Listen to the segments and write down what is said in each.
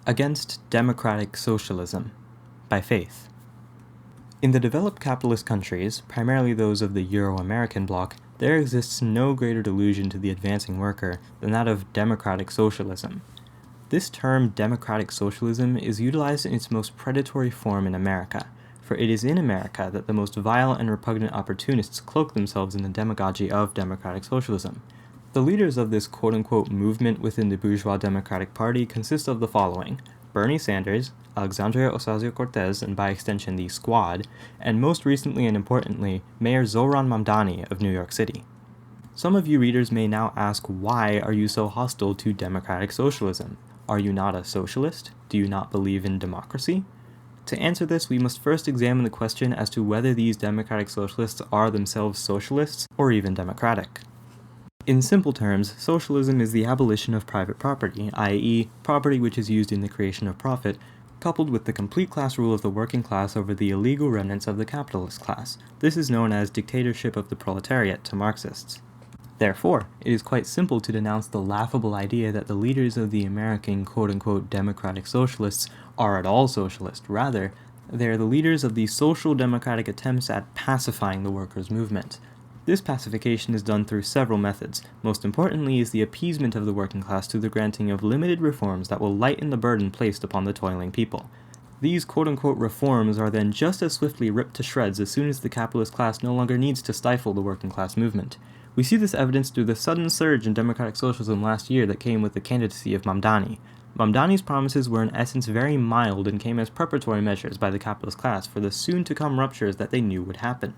Against Democratic Socialism by Faith. In the developed capitalist countries, primarily those of the Euro-American bloc, there exists no greater delusion to the advancing worker than that of democratic socialism. This term, democratic socialism, is utilized in its most predatory form in America, for it is in America that the most vile and repugnant opportunists cloak themselves in the demagogy of democratic socialism. The leaders of this quote-unquote movement within the bourgeois Democratic Party consist of the following: Bernie Sanders, Alexandria Ocasio-Cortez, and by extension the Squad, and most recently and importantly, Mayor Zohran Mamdani of New York City. Some of you readers may now ask, why are you so hostile to democratic socialism? Are you not a socialist? Do you not believe in democracy? To answer this, we must first examine the question as to whether these democratic socialists are themselves socialists or even democratic. In simple terms, socialism is the abolition of private property, i.e., property which is used in the creation of profit, coupled with the complete class rule of the working class over the illegal remnants of the capitalist class. This is known as dictatorship of the proletariat to Marxists. Therefore, it is quite simple to denounce the laughable idea that the leaders of the American quote-unquote democratic socialists are at all socialist. Rather, they are the leaders of the social democratic attempts at pacifying the workers' movement. This pacification is done through several methods. Most importantly is the appeasement of the working class through the granting of limited reforms that will lighten the burden placed upon the toiling people. These quote-unquote reforms are then just as swiftly ripped to shreds as soon as the capitalist class no longer needs to stifle the working class movement. We see this evidence through the sudden surge in democratic socialism last year that came with the candidacy of Mamdani. Mamdani's promises were in essence very mild and came as preparatory measures by the capitalist class for the soon-to-come ruptures that they knew would happen.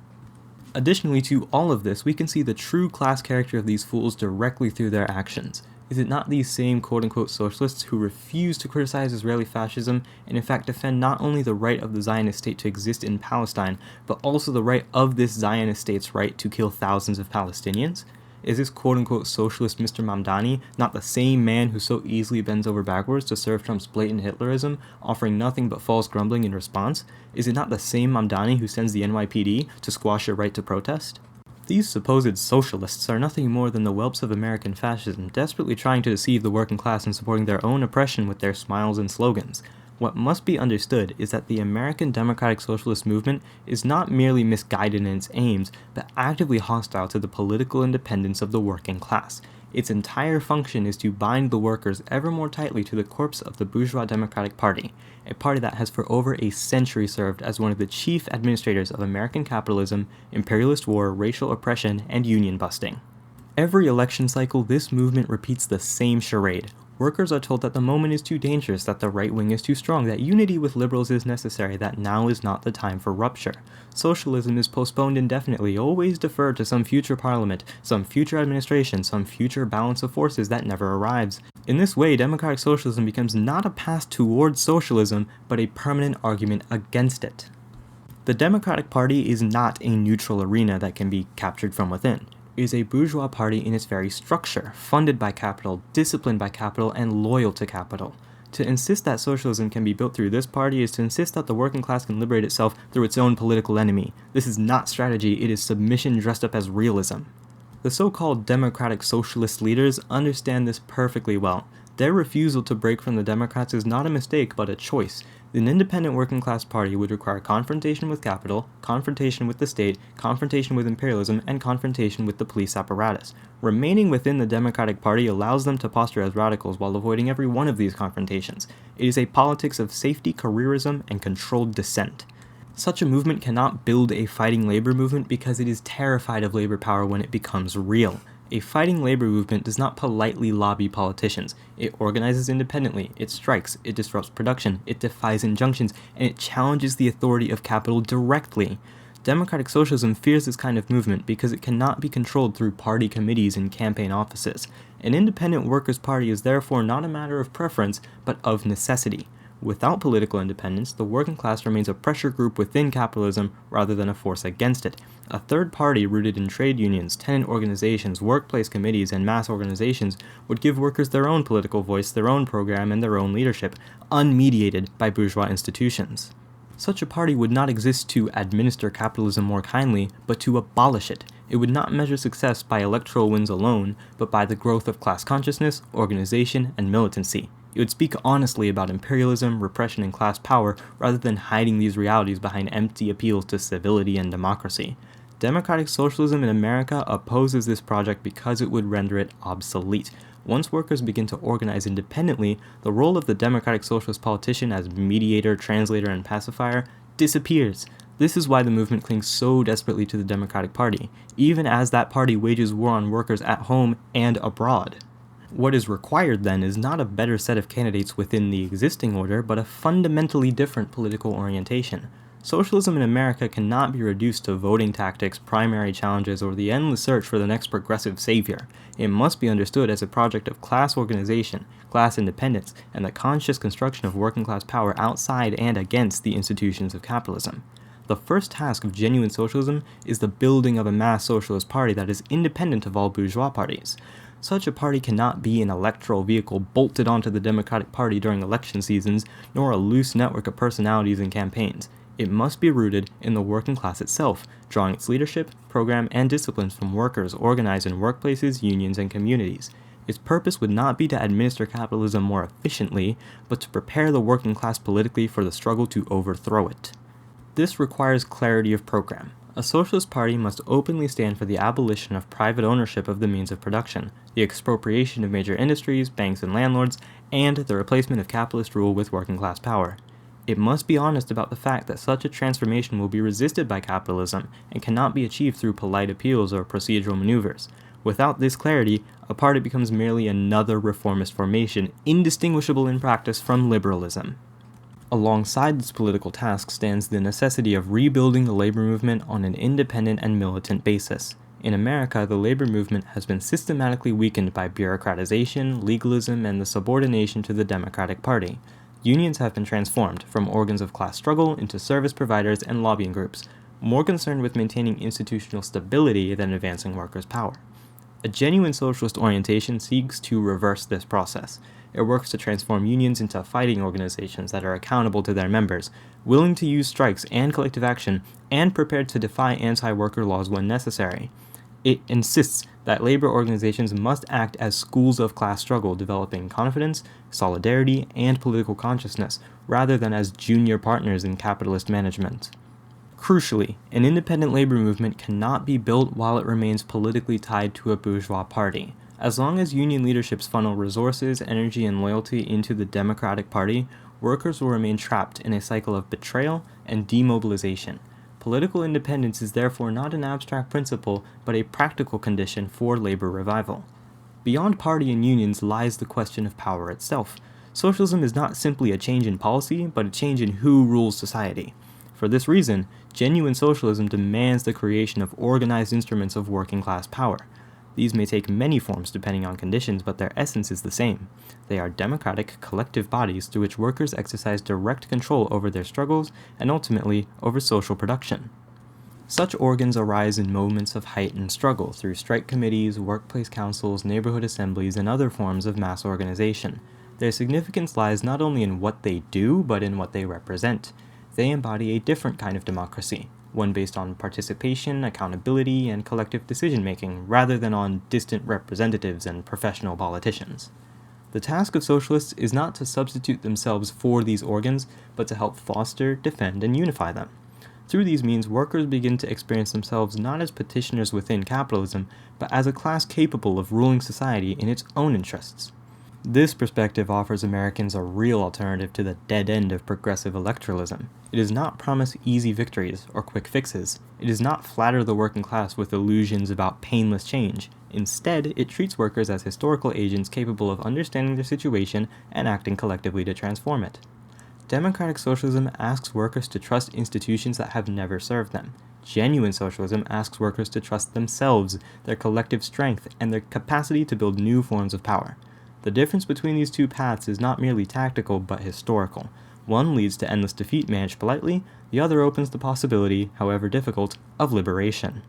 Additionally to all of this, we can see the true class character of these fools directly through their actions. Is it not these same quote-unquote socialists who refuse to criticize Israeli fascism and in fact defend not only the right of the Zionist state to exist in Palestine, but also the right of this Zionist state's right to kill thousands of Palestinians? Is this quote-unquote socialist Mr. Mamdani not the same man who so easily bends over backwards to serve Trump's blatant Hitlerism, offering nothing but false grumbling in response? Is it not the same Mamdani who sends the NYPD to squash your right to protest? These supposed socialists are nothing more than the whelps of American fascism, desperately trying to deceive the working class and supporting their own oppression with their smiles and slogans. What must be understood is that the American Democratic Socialist movement is not merely misguided in its aims, but actively hostile to the political independence of the working class. Its entire function is to bind the workers ever more tightly to the corpse of the bourgeois Democratic Party, a party that has for over a century served as one of the chief administrators of American capitalism, imperialist war, racial oppression, and union busting. Every election cycle, this movement repeats the same charade. Workers are told that the moment is too dangerous, that the right wing is too strong, that unity with liberals is necessary, that now is not the time for rupture. Socialism is postponed indefinitely, always deferred to some future parliament, some future administration, some future balance of forces that never arrives. In this way, democratic socialism becomes not a path towards socialism, but a permanent argument against it. The Democratic Party is not a neutral arena that can be captured from within. Is a bourgeois party in its very structure, funded by capital, disciplined by capital, and loyal to capital. To insist that socialism can be built through this party is to insist that the working class can liberate itself through its own political enemy. This is not strategy, it is submission dressed up as realism. The so-called democratic socialist leaders understand this perfectly well. Their refusal to break from the Democrats is not a mistake, but a choice. An independent working class party would require confrontation with capital, confrontation with the state, confrontation with imperialism, and confrontation with the police apparatus. Remaining within the Democratic Party allows them to posture as radicals while avoiding every one of these confrontations. It is a politics of safety, careerism, and controlled dissent. Such a movement cannot build a fighting labor movement because it is terrified of labor power when it becomes real. A fighting labor movement does not politely lobby politicians. It organizes independently, it strikes, it disrupts production, it defies injunctions, and it challenges the authority of capital directly. Democratic socialism fears this kind of movement because it cannot be controlled through party committees and campaign offices. An independent workers' party is therefore not a matter of preference, but of necessity. Without political independence, the working class remains a pressure group within capitalism rather than a force against it. A third party rooted in trade unions, tenant organizations, workplace committees, and mass organizations would give workers their own political voice, their own program, and their own leadership, unmediated by bourgeois institutions. Such a party would not exist to administer capitalism more kindly, but to abolish it. It would not measure success by electoral wins alone, but by the growth of class consciousness, organization, and militancy. It would speak honestly about imperialism, repression, and class power rather than hiding these realities behind empty appeals to civility and democracy. Democratic socialism in America opposes this project because it would render it obsolete. Once workers begin to organize independently, the role of the democratic socialist politician as mediator, translator, and pacifier disappears. This is why the movement clings so desperately to the Democratic Party, even as that party wages war on workers at home and abroad. What is required then is not a better set of candidates within the existing order, but a fundamentally different political orientation. Socialism in America cannot be reduced to voting tactics, primary challenges, or the endless search for the next progressive savior. It must be understood as a project of class organization, class independence, and the conscious construction of working class power outside and against the institutions of capitalism. The first task of genuine socialism is the building of a mass socialist party that is independent of all bourgeois parties. Such a party cannot be an electoral vehicle bolted onto the Democratic Party during election seasons, nor a loose network of personalities and campaigns. It must be rooted in the working class itself, drawing its leadership, program, and disciplines from workers organized in workplaces, unions, and communities. Its purpose would not be to administer capitalism more efficiently, but to prepare the working class politically for the struggle to overthrow it. This requires clarity of program. A socialist party must openly stand for the abolition of private ownership of the means of production, the expropriation of major industries, banks, and landlords, and the replacement of capitalist rule with working class power. It must be honest about the fact that such a transformation will be resisted by capitalism and cannot be achieved through polite appeals or procedural maneuvers. Without this clarity, a party becomes merely another reformist formation, indistinguishable in practice from liberalism. Alongside this political task stands the necessity of rebuilding the labor movement on an independent and militant basis. In America, the labor movement has been systematically weakened by bureaucratization, legalism, and the subordination to the Democratic Party. Unions have been transformed from organs of class struggle into service providers and lobbying groups, more concerned with maintaining institutional stability than advancing workers' power. A genuine socialist orientation seeks to reverse this process. It works to transform unions into fighting organizations that are accountable to their members, willing to use strikes and collective action, and prepared to defy anti-worker laws when necessary. It insists that labor organizations must act as schools of class struggle, developing confidence, solidarity, and political consciousness, rather than as junior partners in capitalist management. Crucially, an independent labor movement cannot be built while it remains politically tied to a bourgeois party. As long as union leaderships funnel resources, energy, and loyalty into the Democratic Party, workers will remain trapped in a cycle of betrayal and demobilization. Political independence is therefore not an abstract principle, but a practical condition for labor revival. Beyond party and unions lies the question of power itself. Socialism is not simply a change in policy, but a change in who rules society. For this reason, genuine socialism demands the creation of organized instruments of working class power. These may take many forms depending on conditions, but their essence is the same. They are democratic, collective bodies through which workers exercise direct control over their struggles and ultimately over social production. Such organs arise in moments of heightened struggle through strike committees, workplace councils, neighborhood assemblies, and other forms of mass organization. Their significance lies not only in what they do, but in what they represent. They embody a different kind of democracy, one based on participation, accountability, and collective decision-making, rather than on distant representatives and professional politicians. The task of socialists is not to substitute themselves for these organs, but to help foster, defend, and unify them. Through these means, workers begin to experience themselves not as petitioners within capitalism, but as a class capable of ruling society in its own interests. This perspective offers Americans a real alternative to the dead end of progressive electoralism. It does not promise easy victories or quick fixes. It does not flatter the working class with illusions about painless change. Instead, it treats workers as historical agents capable of understanding their situation and acting collectively to transform it. Democratic socialism asks workers to trust institutions that have never served them. Genuine socialism asks workers to trust themselves, their collective strength, and their capacity to build new forms of power. The difference between these two paths is not merely tactical, but historical. One leads to endless defeat managed politely, the other opens the possibility, however difficult, of liberation.